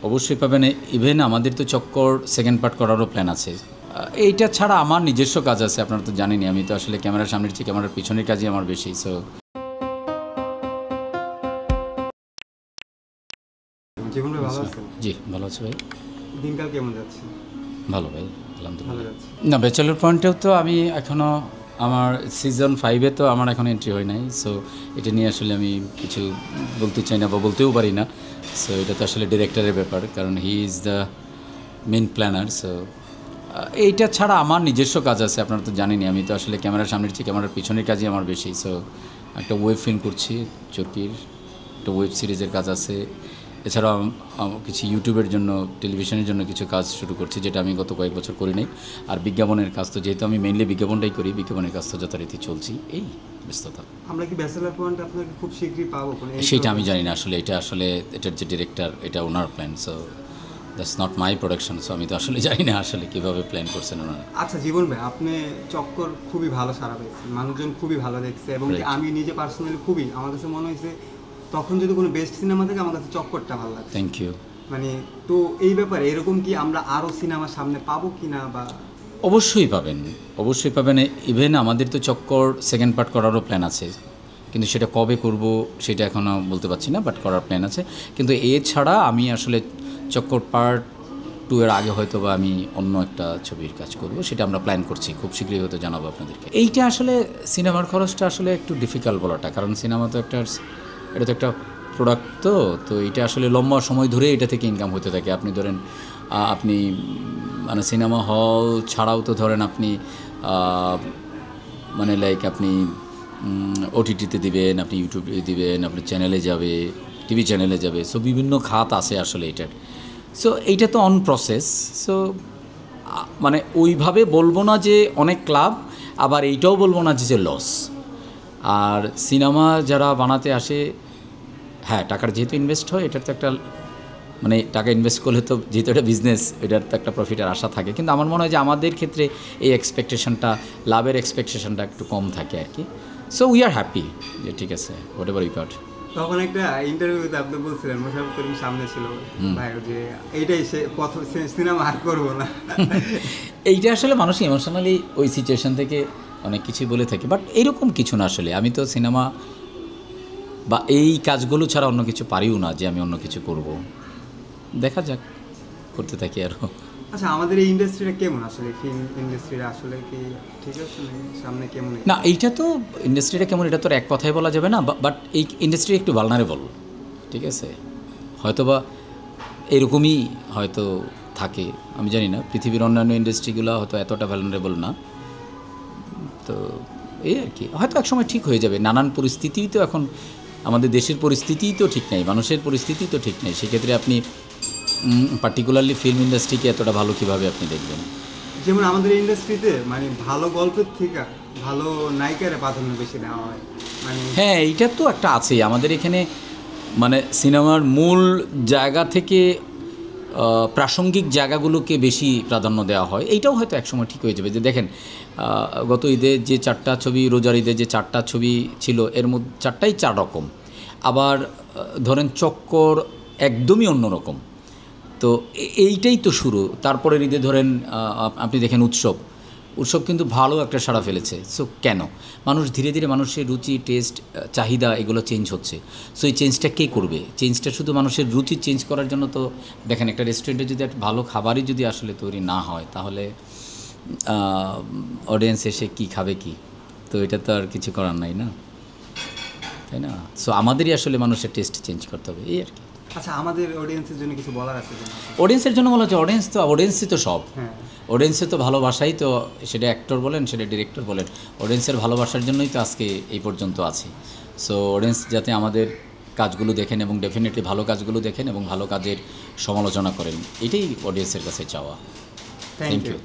অবশ্যই পাবেন। ইভেন আমাদের তো চক্কর সেকেন্ড পার্ট করারও প্ল্যান আছে। এইটা ছাড়া আমার নিজস্ব কাজ আছে, আপনারা তো জানেনই। আমি তো আসলে ক্যামেরার সামনের চেয়ে ক্যামেরার পিছনের কাজই আমার বেশি। সো জীবন ভাই ভালো আছেন? জি, ভালো আছে ভাই। দিনকাল কেমন যাচ্ছে? ভালো ভাই, ভালো আলহামদুলিল্লাহ। যাচ্ছে। না, ব্যাচেলর পয়েন্টেও তো আমি এখনও আমার সিজন 5-এ তো আমার এখনও এন্ট্রি হয় নাই। সো এটা নিয়ে আসলে আমি কিছু বলতে চাই না বা বলতেও পারি না। সো এটা তো আসলে ডিরেক্টরের ব্যাপার, কারণ he is the main planner. So এইটা ছাড়া আমার নিজস্ব কাজ আছে, আপনারা তো জানেনই। আমি তো আসলে ক্যামেরার সামনের চেয়ে ক্যামেরার পিছনের কাজই আমার বেশি। সো একটা ওয়েব ফিল্ম করছি চরকির, একটা ওয়েব সিরিজের কাজ আছে। এছাড়াও কিছু ইউটিউবের জন্য, টেলিভিশনের জন্য কিছু কাজ শুরু করছি, যেটা আমি গত কয়েক বছর করি নাই। আর বিজ্ঞাপনের কাজ তো, যেহেতু আমি মেইনলি বিজ্ঞাপনটাই করি, বিজ্ঞাপনের কাজ তো যথারীতি চলছি। এই ব্যস্ততা। আমরা কি ব্যাচেলর পয়েন্ট আপনাকে খুব শীঘ্রই পাবো? সেটা আমি জানি না আসলে। এটা আসলে এটার যে ডিরেক্টর, এটা ওনার plan. So that's not my production. So আমি তো আসলে জানি না আসলে কীভাবে প্ল্যান করছেন ওনারা। আচ্ছা জীবন ভাই, আপনি চক্কর খুবই ভালো সারা পেয়েছেন, মানুষজন খুবই ভালো দেখছে, এবং আমি নিজে পার্সোনালি খুবই, আমার কাছে মনে হয়েছে তখন যদি কোনো বেস্ট সিনেমা থাকে আমার কাছে চক্করটা ভালো লাগে। Thank you. মানে তো এই ব্যাপারে এরকম কি আমরা আরও সিনেমা সামনে পাবো কি না? বা অবশ্যই পাবেন, অবশ্যই পাবেন। ইভেন আমাদের তো চক্কর সেকেন্ড পার্ট করারও প্ল্যান আছে, কিন্তু সেটা কবে করব সেটা এখনও বলতে পারছি না, বাট করার প্ল্যান আছে। কিন্তু এছাড়া আমি আসলে চক্কর পার্ট 2 এর আগে হয়তো বা আমি অন্য একটা ছবির কাজ করব, সেটা আমরা প্ল্যান করছি। খুব শীঘ্রই হয়তো জানাবো আপনাদেরকে। এইটা আসলে সিনেমার খরচটা আসলে একটু ডিফিকাল্ট বলাটা, কারণ সিনেমা তো এটা তো একটা প্রোডাক্ট। তো এটা আসলে লম্বা সময় ধরে এটা থেকে ইনকাম হতে থাকে। আপনি ধরেন আপনি মানে সিনেমা হল ছাড়াও তো ধরেন আপনি মানে লাইক আপনি ওটিটিতে দিবেন, আপনি ইউটিউবে দিবেন, আপনি চ্যানেলে যাবে, টিভি চ্যানেলে যাবে। সো বিভিন্ন খাত আছে আসলে এটার। সো এইটা তো অন প্রসেস। সো মানে ওইভাবে বলবো না যে অনেক লাভ, আবার এইটাও বলবো না যে লস। আর সিনেমা যারা বানাতে আসে, হ্যাঁ, টাকার যেহেতু ইনভেস্ট হয়, এটার তো একটা মানে টাকা ইনভেস্ট করলে তো যেহেতু এটা বিজনেস, এটার তো একটা প্রফিটের আশা থাকে। কিন্তু আমার মনে হয় যে আমাদের ক্ষেত্রে এই এক্সপেকটেশনটা, লাভের এক্সপেকটেশনটা একটু কম থাকে আর কি। সো উই আর হ্যাপি যে ঠিক আছে, হোয়াট এভার ইউ গট। তখন একটা ইন্টারভিউতে আপনি বলছিলেন, মোশাররফ করিম সামনে ছিল ভাই, যে এইটাই সে সিনেমা আর করবো না। এইটা আসলে মানুষ ইমোশনালি ওই সিচুয়েশন থেকে অনেক কিছুই বলে থাকে, বাট এইরকম কিছু না আসলে। আমি তো সিনেমা বা এই কাজগুলো ছাড়া অন্য কিছু পারিও না যে আমি অন্য কিছু করব। দেখা যাক, করতে থাকি আরও। আচ্ছা, আমাদের এই ইন্ডাস্ট্রিটা কেমন আসলে? ফিল্ম ইন্ডাস্ট্রিটা আসলে কি ঠিক আছে, সামনে কেমন? না, এইটা তো ইন্ডাস্ট্রিটা কেমন এটা তো এক কথায় বলা যাবে না, বাট এই ইন্ডাস্ট্রি একটু ভালনারেবল, ঠিক আছে। হয়তোবা এরকমই হয়তো থাকে, আমি জানি না। পৃথিবীর অন্যান্য ইন্ডাস্ট্রিগুলো হয়তো এতটা ভালনারেবল না। তো এই আর কি, হয়তো একসময় ঠিক হয়ে যাবে। নানান পরিস্থিতিই তো এখন, আমাদের দেশের পরিস্থিতিই তো ঠিক নেই, মানুষের পরিস্থিতি তো ঠিক নেই। সেক্ষেত্রে আপনি পার্টিকুলারলি ফিল্ম ইন্ডাস্ট্রিকে এতটা ভালো কীভাবে আপনি দেখবেন? যেমন আমাদের ইন্ডাস্ট্রিতে মানে ভালো গল্পের থেকে ভালো নায়িকারে প্রাধান্য বেশি দেওয়া হয়। মানে হ্যাঁ, এইটা তো একটা আছেই আমাদের এখানে। মানে সিনেমার মূল জায়গা থেকে প্রাসঙ্গিক জায়গাগুলোকে বেশি প্রাধান্য দেওয়া হয়। এইটাও হয়তো একসময় ঠিক হয়ে যাবে। যে দেখেন, গত ঈদে যে 4টা ছবি, রোজার ঈদে যে 4টা ছবি ছিল, এর মধ্যে 4টাই 4 রকম। আবার ধরেন চক্কর একদমই অন্যরকম। তো এইটাই তো শুরু। তারপরের ঈদে ধরেন আপনি দেখেন উৎসব কিন্তু ভালো একটা সাড়া ফেলেছে। সো কেন? মানুষ ধীরে ধীরে, মানুষের রুচি, টেস্ট, চাহিদা এগুলো চেঞ্জ হচ্ছে। সো এই চেঞ্জটা কে করবে? চেঞ্জটা শুধু মানুষের রুচি চেঞ্জ করার জন্য তো দেখেন, একটা রেস্টুরেন্টে যদি একটা ভালো খাবারই যদি আসলে তৈরি না হয়, তাহলে অডিয়েন্স এসে কী খাবে কি? তো এটা তো আর কিছু করার নাই না, তাই না? সো আমাদেরই আসলে মানুষের টেস্ট চেঞ্জ করতে হবে, এই আর কি। আচ্ছা, আমাদের অডিয়েন্সের জন্য কিছু বলার আছে? অডিয়েন্সের জন্য বলা হচ্ছে, অডিয়েন্সই তো সব। হ্যাঁ, অডিয়েন্সে তো ভালোবাসাই তো, সেটা অ্যাক্টর বলেন, সেটা ডিরেক্টর বলেন, অডিয়েন্সের ভালোবাসার জন্যই তো আজকে এই পর্যন্ত আছি। সো অডিয়েন্স যাতে আমাদের কাজগুলো দেখেন এবং ডেফিনেটলি ভালো কাজগুলো দেখেন এবং ভালো কাজের সমালোচনা করেন, এটাই অডিয়েন্সের কাছে চাওয়া। Thank you.